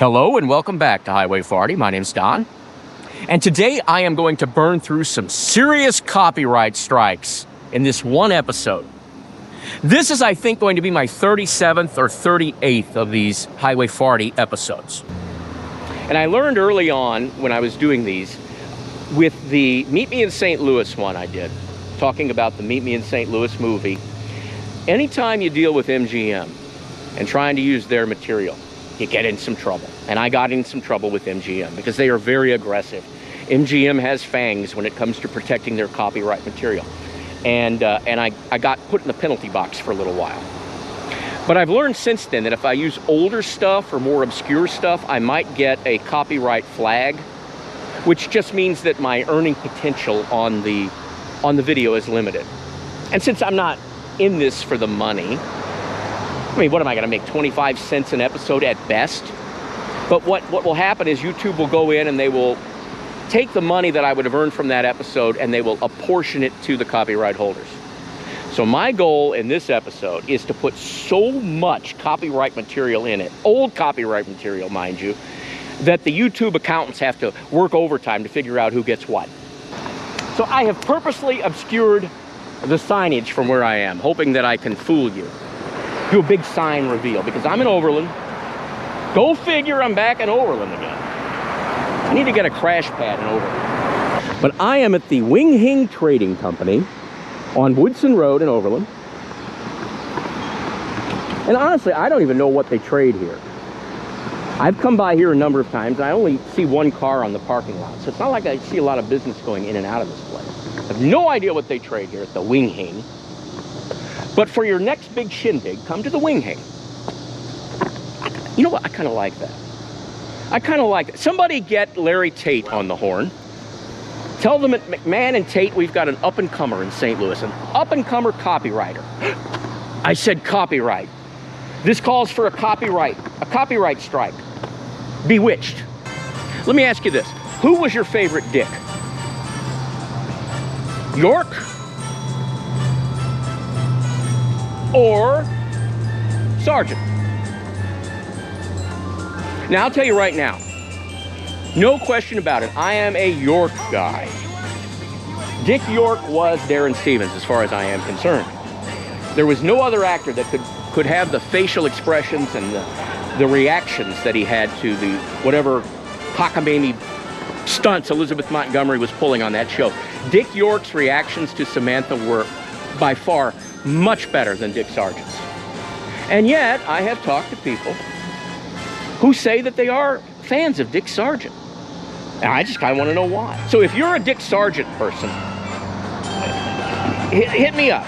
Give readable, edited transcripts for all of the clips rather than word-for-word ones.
Hello and welcome back to Highway Farty. My name's Don. And today I am going to burn through some serious copyright strikes in this one episode. This is, I think, going to be my 37th or 38th of these Highway Farty episodes. And I learned early on when I was doing these, with the Meet Me in St. Louis one I did, talking about the Meet Me in St. Louis movie, anytime you deal with MGM and trying to use their material, you get in some trouble. And I got in some trouble with MGM because they are very aggressive. MGM has fangs when it comes to protecting their copyright material. And I got put in the penalty box for a little while. But I've learned since then that if I use older stuff or more obscure stuff, I might get a copyright flag, which just means that my earning potential on the video is limited. And since I'm not in this for the money, I mean, what am I going to make, 25 cents an episode at best? But what will happen is YouTube will go in and they will take the money that I would have earned from that episode and they will apportion it to the copyright holders. So my goal in this episode is to put so much copyright material in it, old copyright material, mind you, that the YouTube accountants have to work overtime to figure out who gets what. So I have purposely obscured the signage from where I am, hoping that I can fool you. Do a big sign reveal because I'm in Overland. Go figure, I'm back in Overland again. I need to get a crash pad in Overland. But I am at the Wing Hing Trading Company on Woodson Road in Overland. And honestly, I don't even know what they trade here. I've come by here a number of times and I only see one car on the parking lot. So it's not like I see a lot of business going in and out of this place. I have no idea what they trade here at the Wing Hing. But for your next big shindig, come to the Wing Hing. You know what? I kind of like that. I kind of like it. Somebody get Larry Tate on the horn. Tell them at McMahon and Tate we've got an up-and-comer in St. Louis, an up-and-comer copywriter. I said copyright. This calls for a copyright strike. Bewitched. Let me ask you this. Who was your favorite Dick? York? Or Sergeant? Now, I'll tell you right now, no question about it, I am a York guy. Dick York was Darren Stevens, as far as I am concerned. There was no other actor that could have the facial expressions and the reactions that he had to the whatever cockamamie stunts Elizabeth Montgomery was pulling on that show. Dick York's reactions to Samantha were by far much better than Dick Sargent's. And yet, I have talked to people who say that they are fans of Dick Sargent. And I just kind of want to know why. So if you're a Dick Sargent person, hit me up.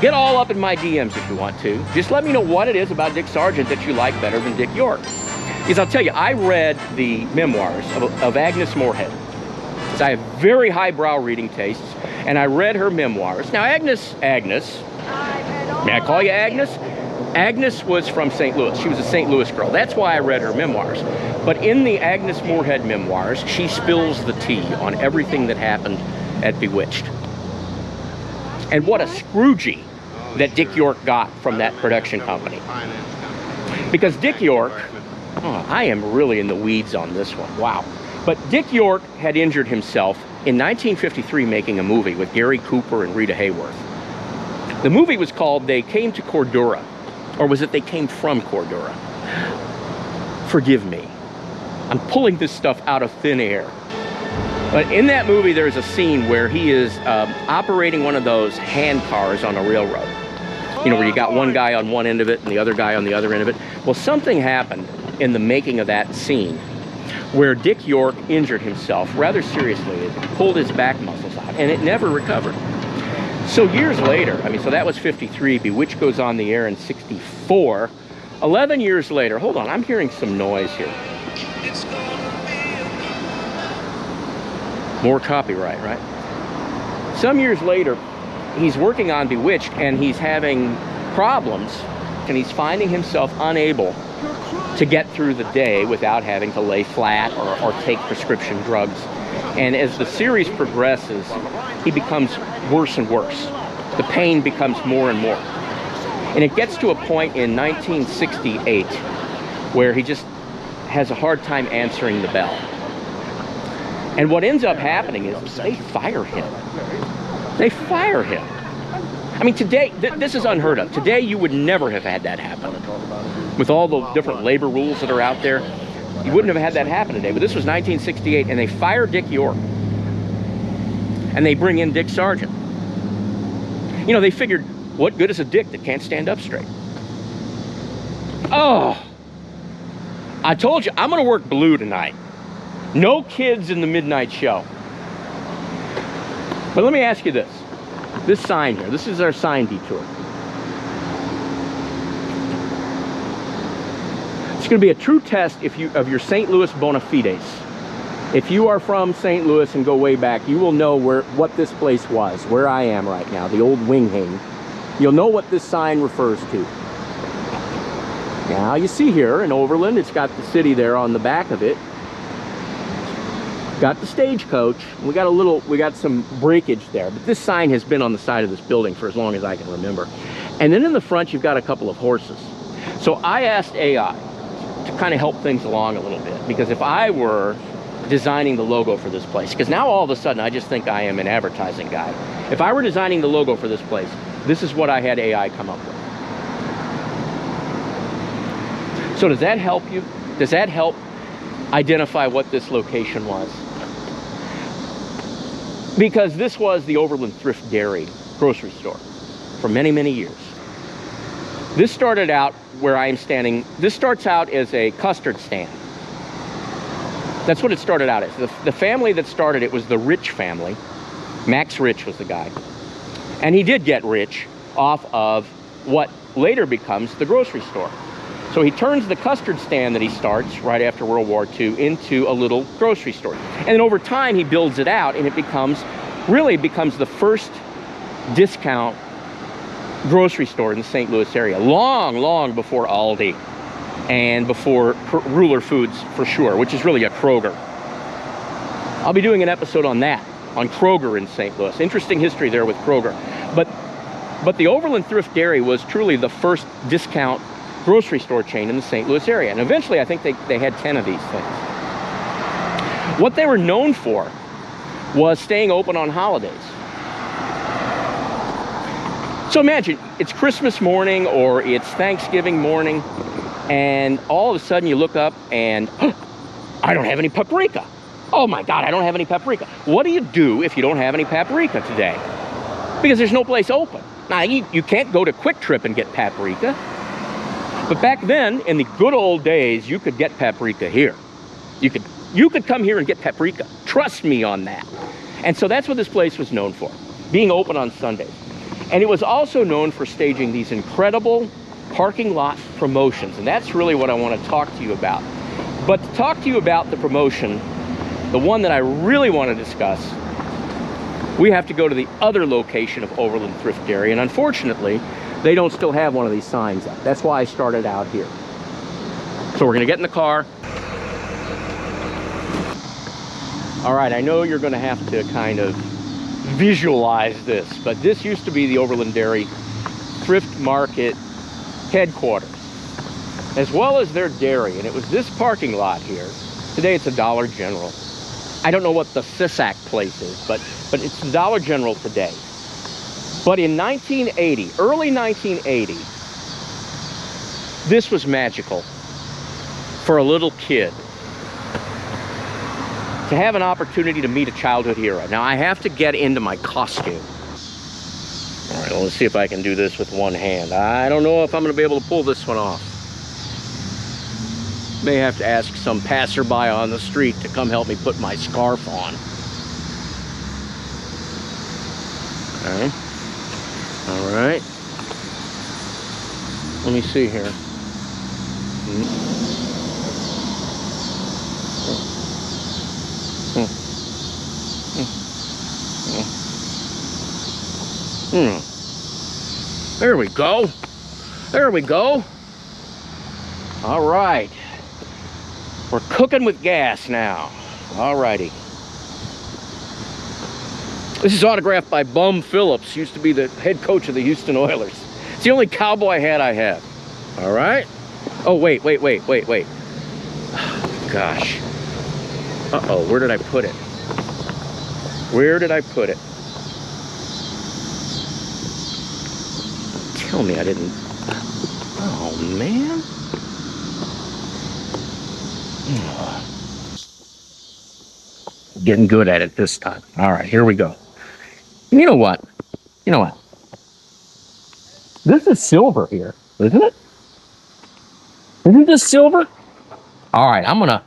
Get all up in my DMs if you want to. Just let me know what it is about Dick Sargent that you like better than Dick York. Because I'll tell you, I read the memoirs of Agnes Moorehead. So I have very highbrow reading tastes, and I read her memoirs. Now, Agnes, may I call you Agnes? Agnes was from St. Louis. She was a St. Louis girl. That's why I read her memoirs. But in the Agnes Moorehead memoirs, she spills the tea on everything that happened at Bewitched. And what a Scroogey that Dick York got from that production company. Because Dick York, I am really in the weeds on this one. Wow. But Dick York had injured himself in 1953 making a movie with Gary Cooper and Rita Hayworth. The movie was called They Came to Cordura. Or was it They Came from Cordura? Forgive me. I'm pulling this stuff out of thin air. But in that movie, there's a scene where he is operating one of those hand cars on a railroad. You know, where you got one guy on one end of it and the other guy on the other end of it. Well, something happened in the making of that scene where Dick York injured himself rather seriously. It pulled his back muscles out, and it never recovered. So years later, so that was 53, Bewitched goes on the air in 64. 11 years later, hold on, I'm hearing some noise here. More copyright, right? Some years later, he's working on Bewitched and he's having problems and he's finding himself unable to get through the day without having to lay flat or take prescription drugs. And as the series progresses, he becomes worse and worse. The pain becomes more and more. And it gets to a point in 1968 where he just has a hard time answering the bell. And what ends up happening is they fire him. They fire him. I mean, today, this is unheard of. Today, you would never have had that happen. With all the different labor rules that are out there, you wouldn't have had that happen today. But this was 1968, and they fire Dick York. And they bring in Dick Sargent. You know, they figured, what good is a dick that can't stand up straight? Oh, I told you, I'm going to work blue tonight. No kids in the midnight show. But let me ask you this. This sign here, this is our sign detour. It's going to be a true test of your St. Louis bona fides. If you are from St. Louis and go way back, you will know what this place was, where I am right now, the old wing hang. You'll know what this sign refers to. Now you see here in Overland, it's got the city there on the back of it. Got the stagecoach. We got some breakage there, but this sign has been on the side of this building for as long as I can remember. And then in the front, you've got a couple of horses. So I asked AI to kind of help things along a little bit, because if I were designing the logo for this place, because now all of a sudden I just think I am an advertising guy. If I were designing the logo for this place, this is what I had AI come up with. So does that help you? Does that help identify what this location was? Because this was the Overland Thrift Dairy grocery store for many, many years. This started out where I am standing. This starts out as a custard stand. That's what it started out as. The family that started it was the Rich family. Max Rich was the guy. And he did get rich off of what later becomes the grocery store. So he turns the custard stand that he starts right after World War II into a little grocery store. And then over time, he builds it out, and it really becomes the first discount grocery store in the St. Louis area. Long, long before Aldi and before Ruler Foods for sure, which is really a Kroger. I'll be doing an episode on that, on Kroger in St. Louis. Interesting history there with Kroger. But the Overland Thrift Dairy was truly the first discount grocery store chain in the St. Louis area. And eventually, I think they had 10 of these things. What they were known for was staying open on holidays. So imagine, it's Christmas morning or it's Thanksgiving morning, and all of a sudden you look up and, I don't have any paprika. Oh my God, I don't have any paprika. What do you do if you don't have any paprika today? Because there's no place open. Now, you can't go to Quick Trip and get paprika. But back then, in the good old days, you could get paprika here. You could come here and get paprika. Trust me on that. And so that's what this place was known for, being open on Sundays. And it was also known for staging these incredible parking lot promotions. And that's really what I want to talk to you about. But to talk to you about the promotion, the one that I really want to discuss, we have to go to the other location of Overland Thrift Dairy. And unfortunately, they don't still have one of these signs up. That's why I started out here. So we're gonna get in the car. All right, I know you're gonna have to kind of visualize this, but this used to be the Overland Dairy Thrift Market headquarters, as well as their dairy. And it was this parking lot here. Today it's a Dollar General. I don't know what the Sisak place is, but it's the Dollar General today. But in 1980, early 1980, this was magical for a little kid to have an opportunity to meet a childhood hero. Now, I have to get into my costume. All right, let's see if I can do this with one hand. I don't know if I'm going to be able to pull this one off. May have to ask some passerby on the street to come help me put my scarf on. Okay. All right. Let me see here. There we go. There we go. All right. We're cooking with gas now. All righty. This is autographed by Bum Phillips, used to be the head coach of the Houston Oilers. It's the only cowboy hat I have. All right. Oh, wait. gosh. Uh-oh, where did I put it? Where did I put it? Tell me I didn't. Oh, man. Getting good at it this time. All right, here we go. You know what? You know what? This is silver here, isn't it? Isn't this silver? All right, I'm gonna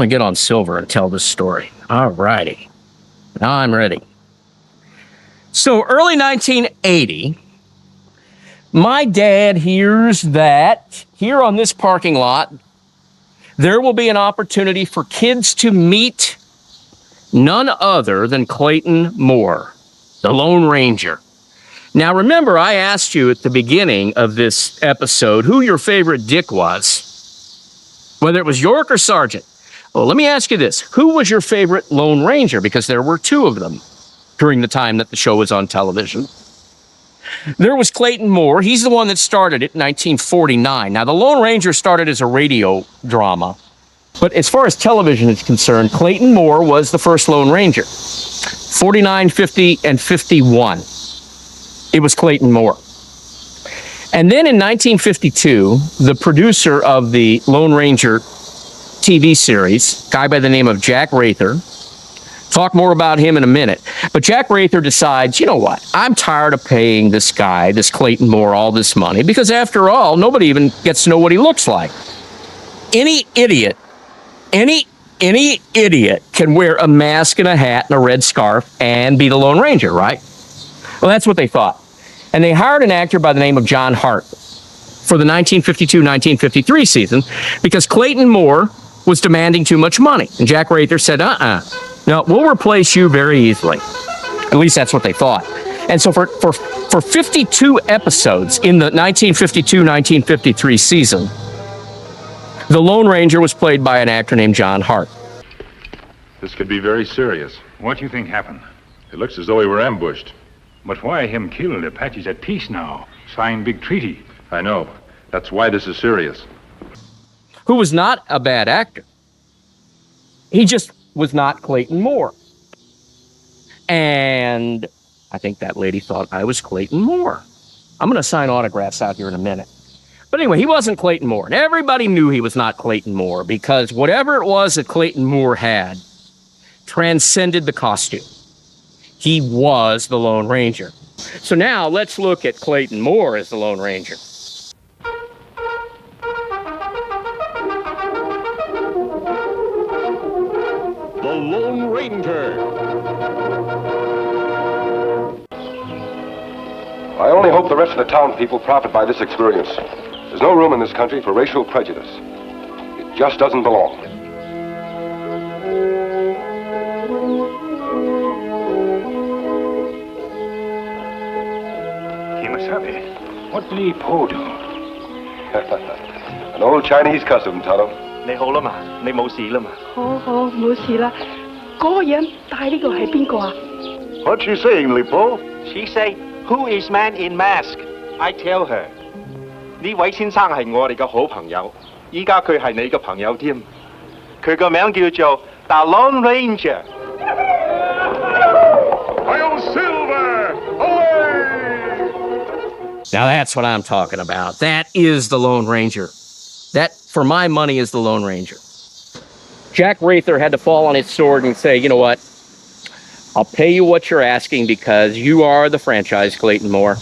get on silver and tell this story. All righty. Now I'm ready. So early 1980, my dad hears that here on this parking lot, there will be an opportunity for kids to meet none other than Clayton Moore, the Lone Ranger. Now remember, I asked you at the beginning of this episode who your favorite Dick was, whether it was York or Sargent. Well, let me ask you this. Who was your favorite Lone Ranger? Because there were two of them during the time that the show was on television. There was Clayton Moore. He's the one that started it in 1949. Now, the Lone Ranger started as a radio drama. But as far as television is concerned, Clayton Moore was the first Lone Ranger. 49, 50, and 51. It was Clayton Moore. And then in 1952, the producer of the Lone Ranger TV series, a guy by the name of Jack Rather, talk more about him in a minute, but Jack Rather decides, you know what, I'm tired of paying this guy, this Clayton Moore, all this money, because after all, nobody even gets to know what he looks like. Any idiot can wear a mask and a hat and a red scarf and be the Lone Ranger, right? Well, that's what they thought. And they hired an actor by the name of John Hart for the 1952-1953 season because Clayton Moore was demanding too much money. And Jack Rather said, no, we'll replace you very easily. At least that's what they thought. And so for 52 episodes in the 1952-1953 season, the Lone Ranger was played by an actor named John Hart. This could be very serious. What do you think happened? It looks as though we were ambushed. But why him kill? The Apache's at peace now. Signed big treaty. I know. That's why this is serious. Who was not a bad actor. He just was not Clayton Moore. And I think that lady thought I was Clayton Moore. I'm going to sign autographs out here in a minute. But anyway, he wasn't Clayton Moore. And everybody knew he was not Clayton Moore because whatever it was that Clayton Moore had transcended the costume. He was the Lone Ranger. So now let's look at Clayton Moore as the Lone Ranger. The Lone Ranger. I only hope the rest of the townspeople profit by this experience. There's no room in this country for racial prejudice. It just doesn't belong. What will he po do? An old Chinese custom, Tonto. 你好啦嘛，你冇事啦嘛？好好，冇事啦。嗰個人帶呢個係邊個啊？ What's she saying, Lipo? She say, "Who is man in mask?" I tell her, 呢位先生係我哋嘅好朋友，依家佢係你嘅朋友添。佢個名叫做 The Lone Ranger。 Hail Silver! Away! Now that's what I'm talking about. That is the Lone Ranger. That, for my money, is the Lone Ranger. Jack Rather had to fall on his sword and say, you know what? I'll pay you what you're asking because you are the franchise, Clayton Moore.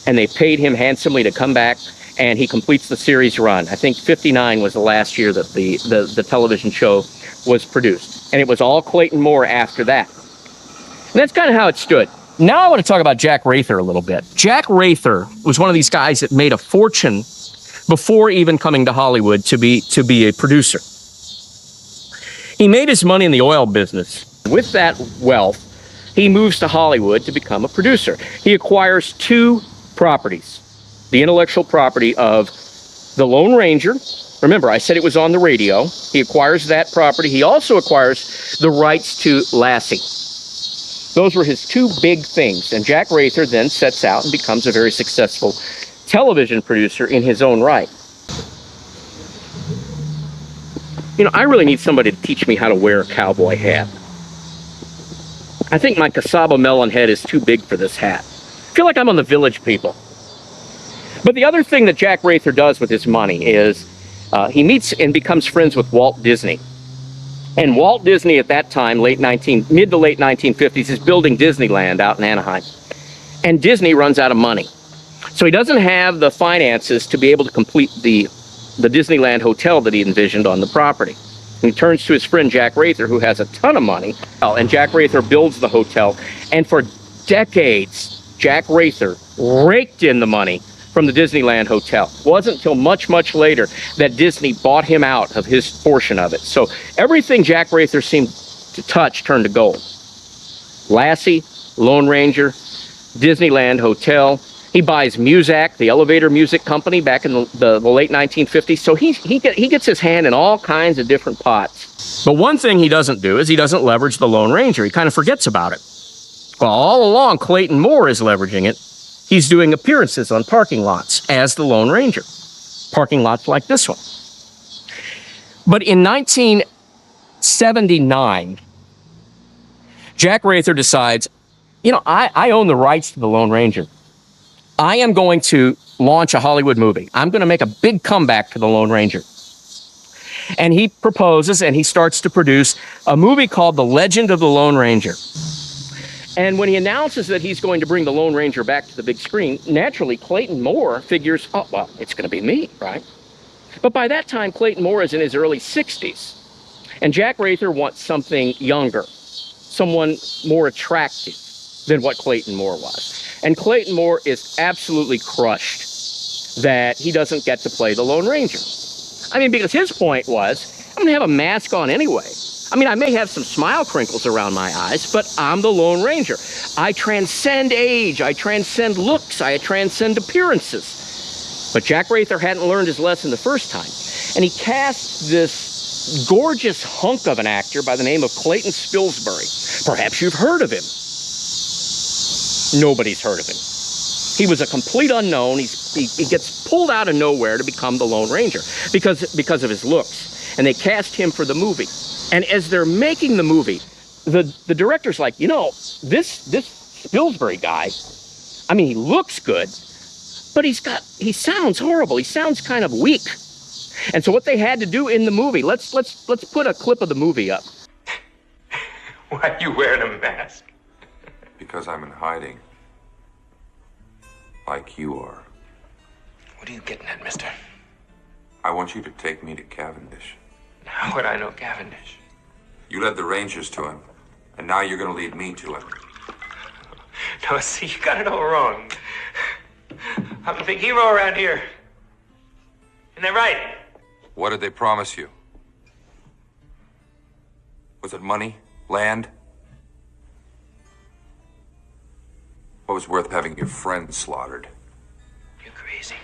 And they paid him handsomely to come back, and he completes the series run. I think 59 was the last year that the television show was produced. And it was all Clayton Moore after that. And that's kind of how it stood. Now I want to talk about Jack Rather a little bit. Jack Rather was one of these guys that made a fortune before even coming to Hollywood to be a producer. He made his money in the oil business. With that wealth, he moves to Hollywood to become a producer. He acquires two properties. The intellectual property of The Lone Ranger. Remember, I said it was on the radio. He acquires that property. He also acquires the rights to Lassie. Those were his two big things. And Jack Rather then sets out and becomes a very successful television producer in his own right. You know, I really need somebody to teach me how to wear a cowboy hat. I think my cassava melon head is too big for this hat. I feel like I'm on the Village People. But the other thing that Jack Rather does with his money is he meets and becomes friends with Walt Disney. And Walt Disney at that time, mid to late 1950s, is building Disneyland out in Anaheim. And Disney runs out of money. So he doesn't have the finances to be able to complete the Disneyland hotel that he envisioned on the property. And he turns to his friend Jack Rather, who has a ton of money, and Jack Rather builds the hotel. And for decades, Jack Rather raked in the money from the Disneyland hotel. It wasn't until much, much later that Disney bought him out of his portion of it. So everything Jack Rather seemed to touch turned to gold. Lassie, Lone Ranger, Disneyland Hotel. He buys Muzak, the elevator music company, back in the late 1950s. So he gets his hand in all kinds of different pots. But one thing he doesn't do is he doesn't leverage the Lone Ranger. He kind of forgets about it. Well, all along, Clayton Moore is leveraging it. He's doing appearances on parking lots as the Lone Ranger. Parking lots like this one. But in 1979, Jack Rather decides, you know, I own the rights to the Lone Ranger. I am going to launch a Hollywood movie. I'm going to make a big comeback to the Lone Ranger. And he proposes and he starts to produce a movie called The Legend of the Lone Ranger. And when he announces that he's going to bring the Lone Ranger back to the big screen, naturally Clayton Moore figures, oh, well, it's going to be me, right? But by that time, Clayton Moore is in his early 60s. And Jack Rather wants something younger, someone more attractive than what Clayton Moore was. And Clayton Moore is absolutely crushed that he doesn't get to play the Lone Ranger. I mean, because his point was, I'm going to have a mask on anyway. I mean, I may have some smile crinkles around my eyes, but I'm the Lone Ranger. I transcend age, I transcend looks, I transcend appearances. But Jack Rather hadn't learned his lesson the first time. And he cast this gorgeous hunk of an actor by the name of Clayton Spilsbury. Perhaps you've heard of him. Nobody's heard of him. He was a complete unknown. He gets pulled out of nowhere to become the Lone Ranger because of his looks. And they cast him for the movie. And as they're making the movie, the director's like, you know, this Spilsbury guy, I mean, he looks good, but he sounds horrible. He sounds kind of weak. And so what they had to do in the movie, let's put a clip of the movie up. Why are you wearing a mask? Because I'm in hiding. Like you are. What are you getting at, mister? I want you to take me to Cavendish. How would I know Cavendish? You led the Rangers to him, and now you're going to lead me to him. No, see, you got it all wrong. I'm the big hero around here. Isn't that right? What did they promise you? Was it money? Land? What was worth having your friend slaughtered? You're crazy.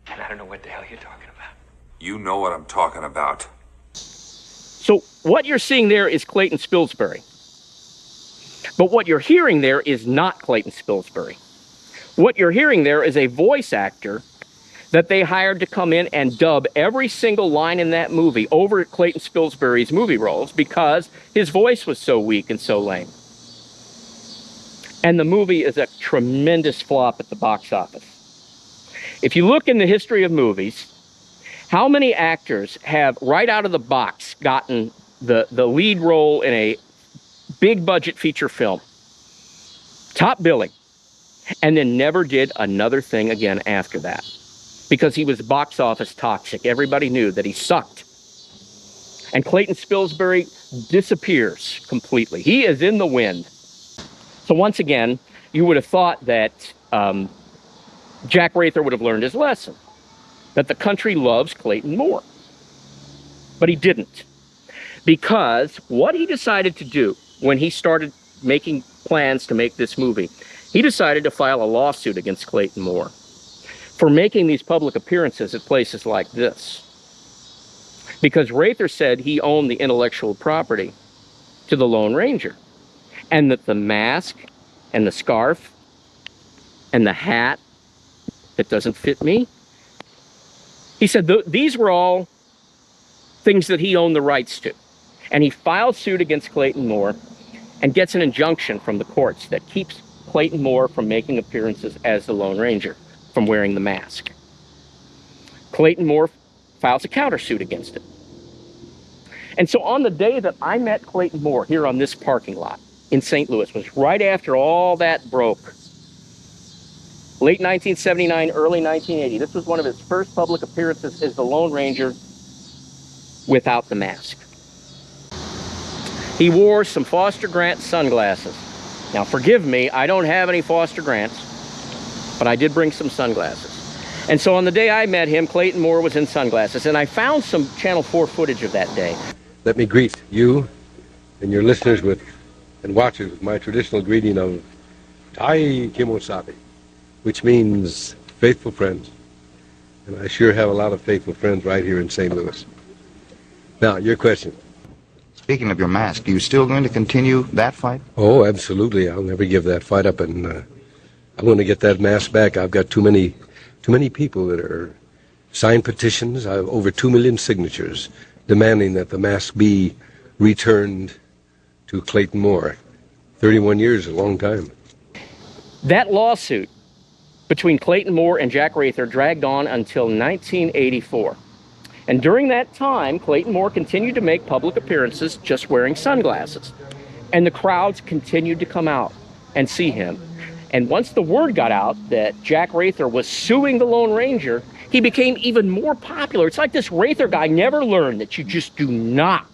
And I don't know what the hell you're talking about. You know what I'm talking about. So what you're seeing there is Clayton Spilsbury. But what you're hearing there is not Clayton Spilsbury. What you're hearing there is a voice actor that they hired to come in and dub every single line in that movie over Clayton Spilsbury's movie roles because his voice was so weak and so lame. And the movie is a tremendous flop at the box office. If you look in the history of movies, how many actors have right out of the box gotten the lead role in a big budget feature film, top billing, and then never did another thing again after that? Because he was box office toxic. Everybody knew that he sucked. And Clayton Spilsbury disappears completely. He is in the wind. So once again, you would have thought that Jack Rather would have learned his lesson, that the country loves Clayton Moore. But he didn't. Because what he decided to do when he started making plans to make this movie, he decided to file a lawsuit against Clayton Moore for making these public appearances at places like this. Because Rather said he owned the intellectual property to the Lone Ranger, and that the mask and the scarf and the hat that doesn't fit me, he said these were all things that he owned the rights to. And he filed suit against Clayton Moore and gets an injunction from the courts that keeps Clayton Moore from making appearances as the Lone Ranger, from wearing the mask. Clayton Moore files a countersuit against it. And so on the day that I met Clayton Moore here on this parking lot in St. Louis, was right after all that broke. Late 1979, early 1980. This was one of his first public appearances as the Lone Ranger without the mask. He wore some Foster Grant sunglasses. Now forgive me, I don't have any Foster Grants, but I did bring some sunglasses. And so on the day I met him, Clayton Moore was in sunglasses, and I found some Channel 4 footage of that day. Let me greet you and your listeners with, and watchers with my traditional greeting of Tai Kimosabi, which means faithful friends. And I sure have a lot of faithful friends right here in St. Louis. Now, your question. Speaking of your mask, are you still going to continue that fight? Oh, absolutely. I'll never give that fight up, and I'm going to get that mask back. I've got too many people that are signed petitions. I have over 2 million signatures demanding that the mask be returned to Clayton Moore. 31 years is a long time. That lawsuit between Clayton Moore and Jack Rather dragged on until 1984. And during that time, Clayton Moore continued to make public appearances just wearing sunglasses. And the crowds continued to come out and see him. And once the word got out that Jack Rather was suing the Lone Ranger, he became even more popular. It's like this Rather guy never learned that you do not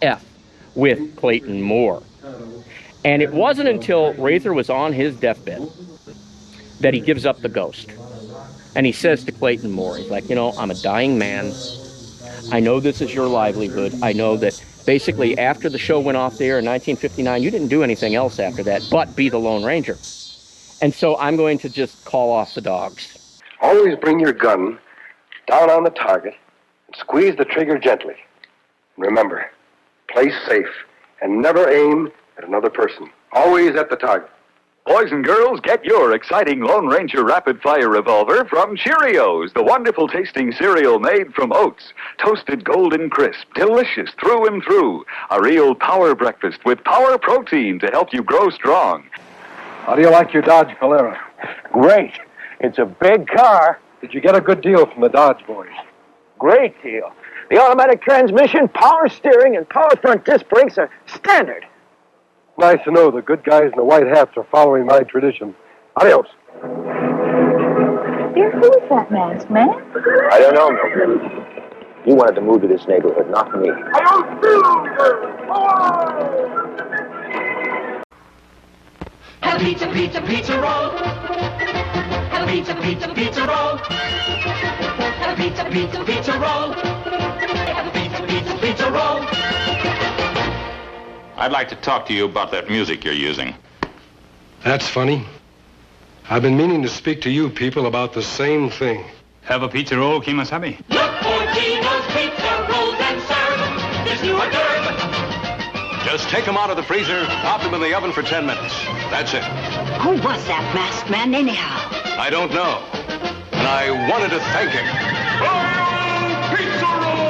F with Clayton Moore. And it wasn't until Rather was on his deathbed that he gives up the ghost. And he says to Clayton Moore, he's like, you know, I'm a dying man. I know this is your livelihood. I know that basically after the show went off the air in 1959, you didn't do anything else after that but be the Lone Ranger. And so I'm going to just call off the dogs. Always bring your gun down on the target and squeeze the trigger gently. And remember, play safe and never aim at another person. Always at the target. Boys and girls, get your exciting Lone Ranger rapid-fire revolver from Cheerios, the wonderful tasting cereal made from oats. Toasted golden crisp, delicious through and through. A real power breakfast with power protein to help you grow strong. How do you like your Dodge Polara? Great. It's a big car. Did you get a good deal from the Dodge boys? Great deal. The automatic transmission, power steering, and power front disc brakes are standard. Nice to know the good guys in the white hats are following my tradition. Adios. Dear, who is that masked man? I don't know, Mildred. You wanted to move to this neighborhood, not me. Have a pizza, pizza, pizza roll. Have a pizza, pizza, pizza roll. Have a pizza, pizza, pizza roll. Have a pizza, pizza, pizza roll. I'd like to talk to you about that music you're using. That's funny. I've been meaning to speak to you people about the same thing. Have a pizza roll, Kimasabi? Look for Gino's Pizza Rolls and serve this new hors d'oeuvre. Just take them out of the freezer, pop them in the oven for 10 minutes. That's it. Who was that masked man anyhow? I don't know. And I wanted to thank him. Pizza roll!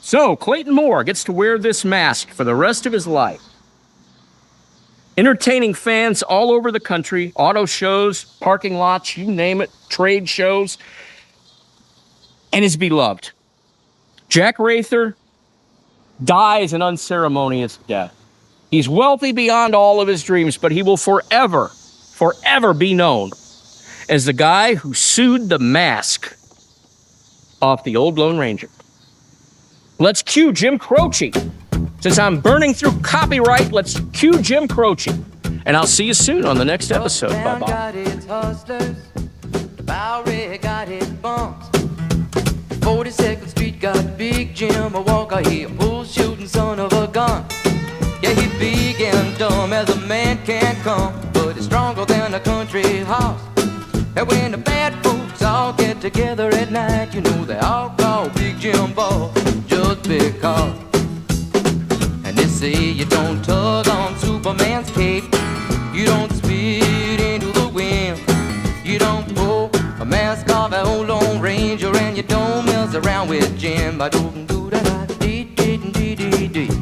So Clayton Moore gets to wear this mask for the rest of his life, entertaining fans all over the country, auto shows, parking lots, you name it, trade shows, and is beloved. Jack Rather dies an unceremonious death. He's wealthy beyond all of his dreams, but he will forever, forever be known as the guy who sued the mask off the old Lone Ranger. Let's cue Jim Croce. Since I'm burning through copyright, let's cue Jim Croce. And I'll see you soon on the next episode. Bye-bye. Got its hustlers, the Bowery got its bumps. 42nd Street got Big Jim, a walker, he a bull-shooting son of a gun. Yeah, he big and dumb as a man can come, but he's stronger than a country horse. And when the bad folks all get together at night, you know they all call Big Jim Ball just because. And they say you don't tug on Superman's cape, you don't speak you don't mess around with Jim. Ba-doo-doo-da-da-dee-dee-dee-dee-dee.